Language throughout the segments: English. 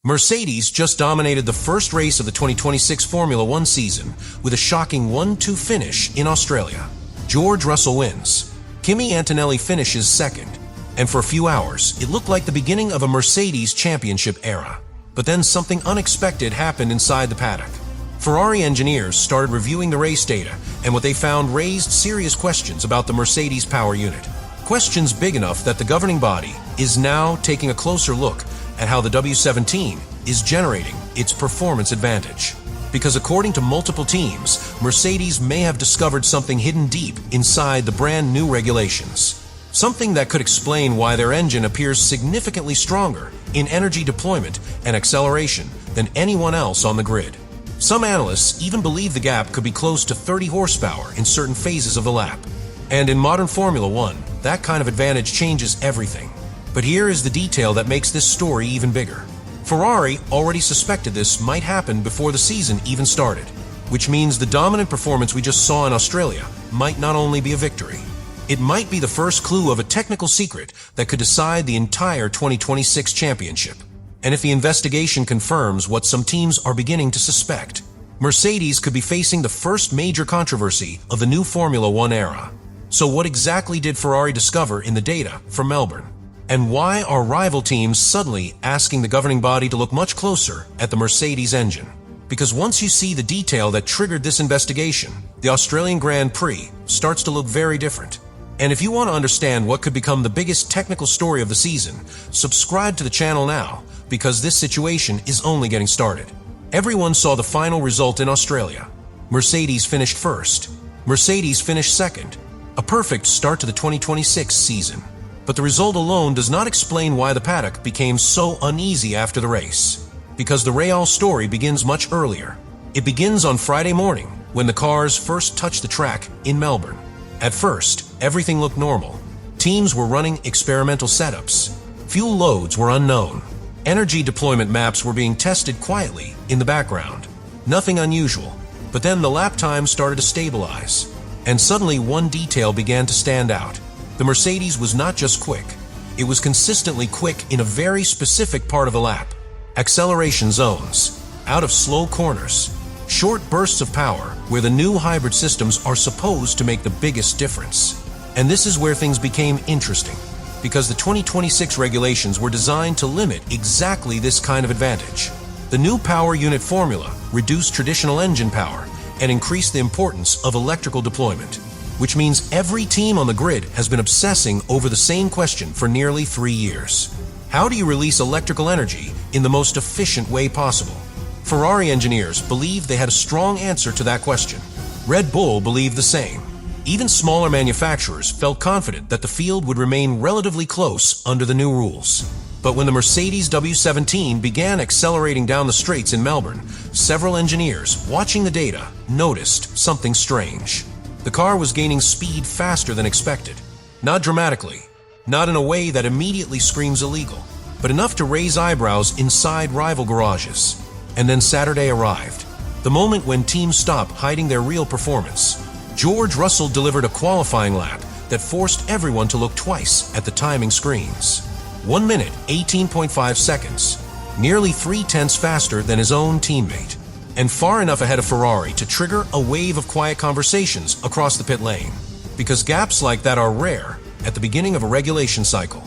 Mercedes just dominated the first race of the 2026 Formula One season with a shocking 1-2 finish in Australia. George Russell wins. Kimi Antonelli finishes second. And for a few hours, it looked like the beginning of a Mercedes championship era. But then something unexpected happened inside the paddock. Ferrari engineers started reviewing the race data, and what they found raised serious questions about the Mercedes power unit. Questions big enough that the governing body is now taking a closer look at how the W17 is generating its performance advantage. Because according to multiple teams, Mercedes may have discovered something hidden deep inside the brand new regulations. Something that could explain why their engine appears significantly stronger in energy deployment and acceleration than anyone else on the grid. Some analysts even believe the gap could be close to 30 horsepower in certain phases of the lap. And in modern Formula One, that kind of advantage changes everything. But here is the detail that makes this story even bigger. Ferrari already suspected this might happen before the season even started, which means the dominant performance we just saw in Australia might not only be a victory. It might be the first clue of a technical secret that could decide the entire 2026 championship. And if the investigation confirms what some teams are beginning to suspect, Mercedes could be facing the first major controversy of the new Formula One era. So what exactly did Ferrari discover in the data from Melbourne? And why are rival teams suddenly asking the governing body to look much closer at the Mercedes engine? Because once you see the detail that triggered this investigation, the Australian Grand Prix starts to look very different. And if you want to understand what could become the biggest technical story of the season, subscribe to the channel now, because this situation is only getting started. Everyone saw the final result in Australia. Mercedes finished first. Mercedes finished second. A perfect start to the 2026 season. But the result alone does not explain why the paddock became so uneasy after the race. Because the real story begins much earlier. It begins on Friday morning, when the cars first touched the track in Melbourne. At first, everything looked normal. Teams were running experimental setups. Fuel loads were unknown. Energy deployment maps were being tested quietly in the background. Nothing unusual. But then the lap time started to stabilize. And suddenly one detail began to stand out. The Mercedes was not just quick. It was consistently quick in a very specific part of the lap. Acceleration zones, out of slow corners, short bursts of power where the new hybrid systems are supposed to make the biggest difference. And this is where things became interesting, because the 2026 regulations were designed to limit exactly this kind of advantage. The new power unit formula reduced traditional engine power and increased the importance of electrical deployment, which means every team on the grid has been obsessing over the same question for nearly 3 years. How do you release electrical energy in the most efficient way possible? Ferrari engineers believed they had a strong answer to that question. Red Bull believed the same. Even smaller manufacturers felt confident that the field would remain relatively close under the new rules. But when the Mercedes W17 began accelerating down the straights in Melbourne, several engineers watching the data noticed something strange. The car was gaining speed faster than expected. Not dramatically, not in a way that immediately screams illegal, but enough to raise eyebrows inside rival garages. And then Saturday arrived, the moment when teams stopped hiding their real performance. George Russell delivered a qualifying lap that forced everyone to look twice at the timing screens. 1 minute, 18.5 seconds, nearly 3/10 faster than his own teammate, and far enough ahead of Ferrari to trigger a wave of quiet conversations across the pit lane. Because gaps like that are rare at the beginning of a regulation cycle.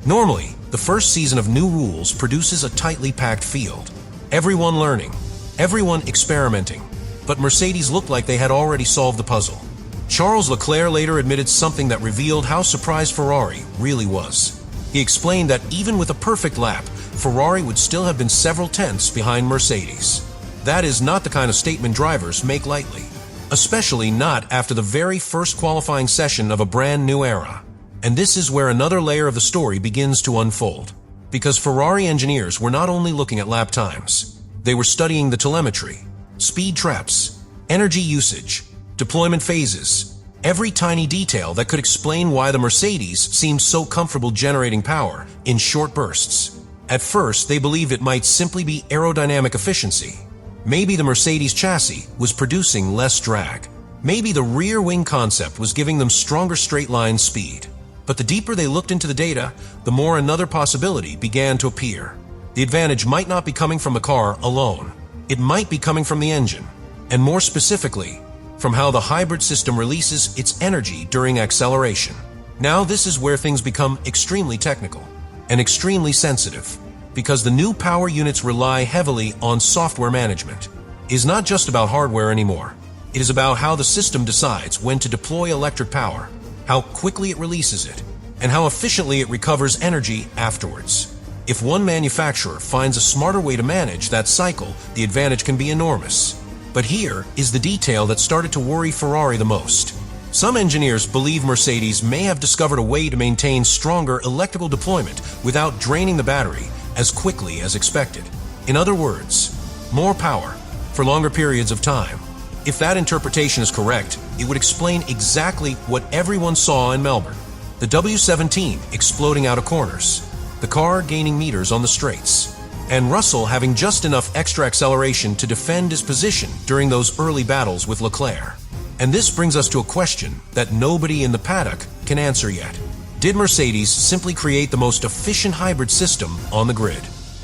Normally, the first season of new rules produces a tightly packed field. Everyone learning, everyone experimenting. But Mercedes looked like they had already solved the puzzle. Charles Leclerc later admitted something that revealed how surprised Ferrari really was. He explained that even with a perfect lap, Ferrari would still have been several tenths behind Mercedes. That is not the kind of statement drivers make lightly, especially not after the very first qualifying session of a brand new era. And this is where another layer of the story begins to unfold. Because Ferrari engineers were not only looking at lap times, they were studying the telemetry, speed traps, energy usage, deployment phases, every tiny detail that could explain why the Mercedes seemed so comfortable generating power in short bursts. At first, they believed it might simply be aerodynamic efficiency. Maybe the Mercedes chassis was producing less drag. Maybe the rear wing concept was giving them stronger straight line speed. But the deeper they looked into the data, the more another possibility began to appear. The advantage might not be coming from the car alone. It might be coming from the engine, and more specifically, from how the hybrid system releases its energy during acceleration. Now this is where things become extremely technical and extremely sensitive, because the new power units rely heavily on software management. It is not just about hardware anymore. It is about how the system decides when to deploy electric power, how quickly it releases it, and how efficiently it recovers energy afterwards. If one manufacturer finds a smarter way to manage that cycle, the advantage can be enormous. But here is the detail that started to worry Ferrari the most. Some engineers believe Mercedes may have discovered a way to maintain stronger electrical deployment without draining the battery as quickly as expected. In other words, more power for longer periods of time. If that interpretation is correct, it would explain exactly what everyone saw in Melbourne. The W17 exploding out of corners, the car gaining meters on the straights, and Russell having just enough extra acceleration to defend his position during those early battles with Leclerc. And this brings us to a question that nobody in the paddock can answer yet. Did Mercedes simply create the most efficient hybrid system on the grid?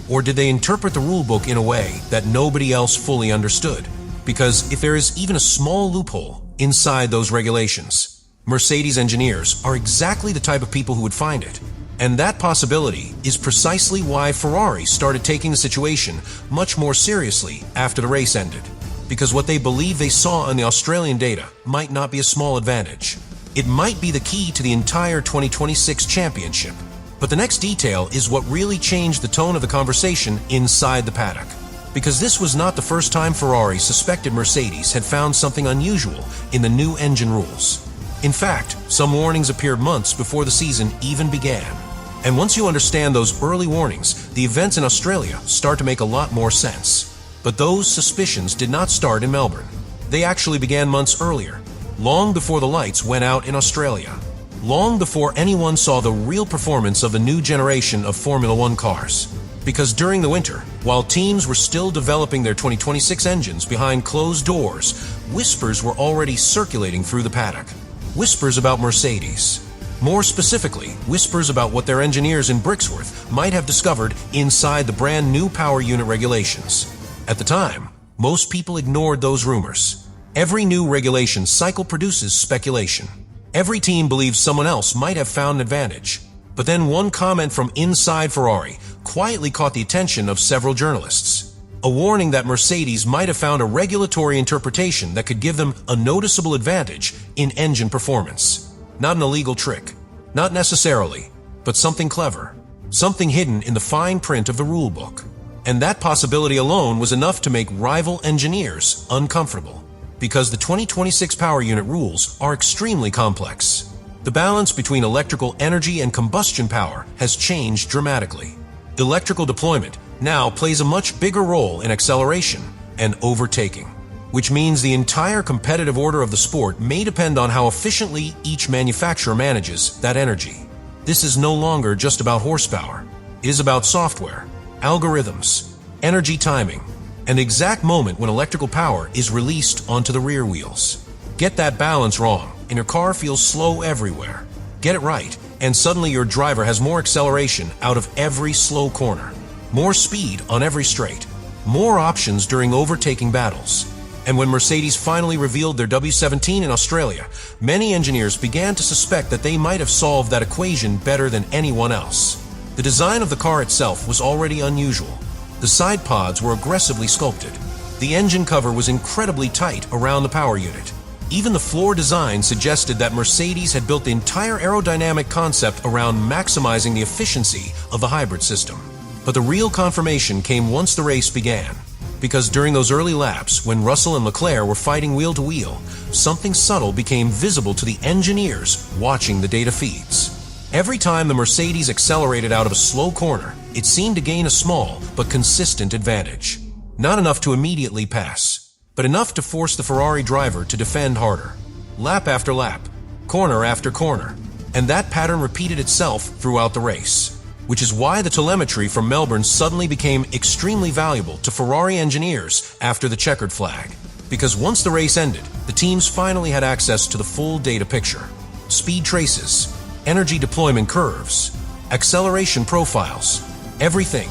Or did they interpret the rulebook in a way that nobody else fully understood? Because if there is even a small loophole inside those regulations, Mercedes engineers are exactly the type of people who would find it. And that possibility is precisely why Ferrari started taking the situation much more seriously after the race ended. Because what they believe they saw in the Australian data might not be a small advantage. It might be the key to the entire 2026 championship. But the next detail is what really changed the tone of the conversation inside the paddock. Because this was not the first time Ferrari suspected Mercedes had found something unusual in the new engine rules. In fact, some warnings appeared months before the season even began. And once you understand those early warnings, the events in Australia start to make a lot more sense. But those suspicions did not start in Melbourne. They actually began months earlier, long before the lights went out in Australia, long before anyone saw the real performance of the new generation of Formula One cars. Because during the winter, while teams were still developing their 2026 engines behind closed doors, whispers were already circulating through the paddock. Whispers about Mercedes. More specifically, whispers about what their engineers in Brixworth might have discovered inside the brand new power unit regulations. At the time, most people ignored those rumors. Every new regulation cycle produces speculation. Every team believes someone else might have found an advantage. But then one comment from inside Ferrari quietly caught the attention of several journalists. A warning that Mercedes might have found a regulatory interpretation that could give them a noticeable advantage in engine performance. Not an illegal trick. Not necessarily, but something clever. Something hidden in the fine print of the rulebook. And that possibility alone was enough to make rival engineers uncomfortable. Because the 2026 power unit rules are extremely complex. The balance between electrical energy and combustion power has changed dramatically. Electrical deployment now plays a much bigger role in acceleration and overtaking, which means the entire competitive order of the sport may depend on how efficiently each manufacturer manages that energy. This is no longer just about horsepower. It is about software, algorithms, energy timing, and the exact moment when electrical power is released onto the rear wheels. Get that balance wrong, and your car feels slow everywhere. Get it right, and suddenly your driver has more acceleration out of every slow corner, more speed on every straight, more options during overtaking battles. And when Mercedes finally revealed their W17 in Australia, many engineers began to suspect that they might have solved that equation better than anyone else. The design of the car itself was already unusual. The side pods were aggressively sculpted. The engine cover was incredibly tight around the power unit. Even the floor design suggested that Mercedes had built the entire aerodynamic concept around maximizing the efficiency of the hybrid system. But the real confirmation came once the race began. Because during those early laps, when Russell and Leclerc were fighting wheel to wheel, something subtle became visible to the engineers watching the data feeds. Every time the Mercedes accelerated out of a slow corner, it seemed to gain a small but consistent advantage. Not enough to immediately pass, but enough to force the Ferrari driver to defend harder. Lap after lap, corner after corner, and that pattern repeated itself throughout the race. Which is why the telemetry from Melbourne suddenly became extremely valuable to Ferrari engineers after the checkered flag. Because once the race ended, the teams finally had access to the full data picture. Speed traces, energy deployment curves, acceleration profiles, everything.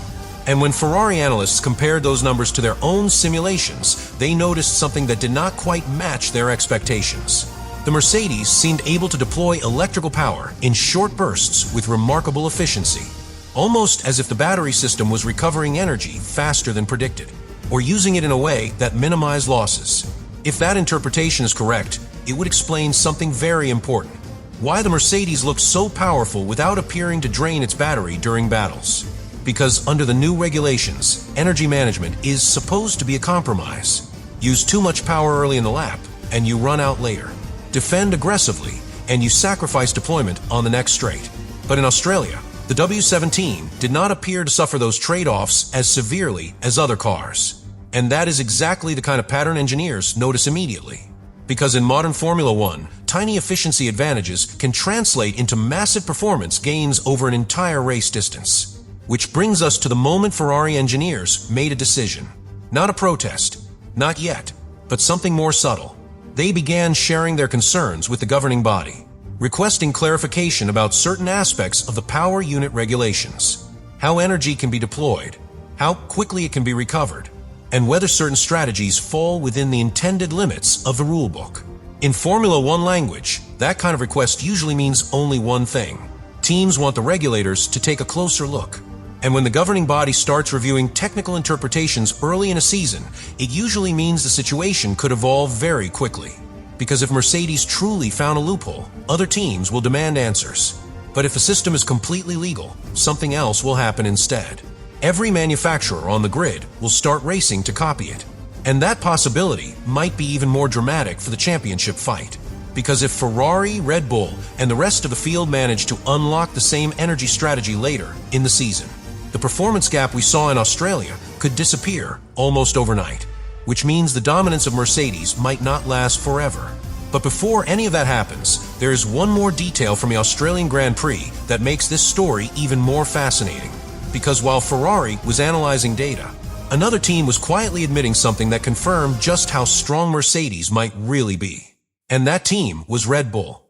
And when Ferrari analysts compared those numbers to their own simulations, they noticed something that did not quite match their expectations. The Mercedes seemed able to deploy electrical power in short bursts with remarkable efficiency, almost as if the battery system was recovering energy faster than predicted, or using it in a way that minimized losses. If that interpretation is correct, it would explain something very important: why the Mercedes looked so powerful without appearing to drain its battery during battles. Because under the new regulations, energy management is supposed to be a compromise. Use too much power early in the lap, and you run out later. Defend aggressively, and you sacrifice deployment on the next straight. But in Australia, the W17 did not appear to suffer those trade-offs as severely as other cars. And that is exactly the kind of pattern engineers notice immediately. Because in modern Formula One, tiny efficiency advantages can translate into massive performance gains over an entire race distance. Which brings us to the moment Ferrari engineers made a decision. Not a protest, not yet, but something more subtle. They began sharing their concerns with the governing body, requesting clarification about certain aspects of the power unit regulations, how energy can be deployed, how quickly it can be recovered, and whether certain strategies fall within the intended limits of the rulebook. In Formula One language, that kind of request usually means only one thing. Teams want the regulators to take a closer look. And when the governing body starts reviewing technical interpretations early in a season, it usually means the situation could evolve very quickly. Because if Mercedes truly found a loophole, other teams will demand answers. But if the system is completely legal, something else will happen instead. Every manufacturer on the grid will start racing to copy it. And that possibility might be even more dramatic for the championship fight. Because if Ferrari, Red Bull, and the rest of the field manage to unlock the same energy strategy later in the season, the performance gap we saw in Australia could disappear almost overnight, which means the dominance of Mercedes might not last forever. But before any of that happens, there is one more detail from the Australian Grand Prix that makes this story even more fascinating. Because while Ferrari was analyzing data, another team was quietly admitting something that confirmed just how strong Mercedes might really be. And that team was Red Bull.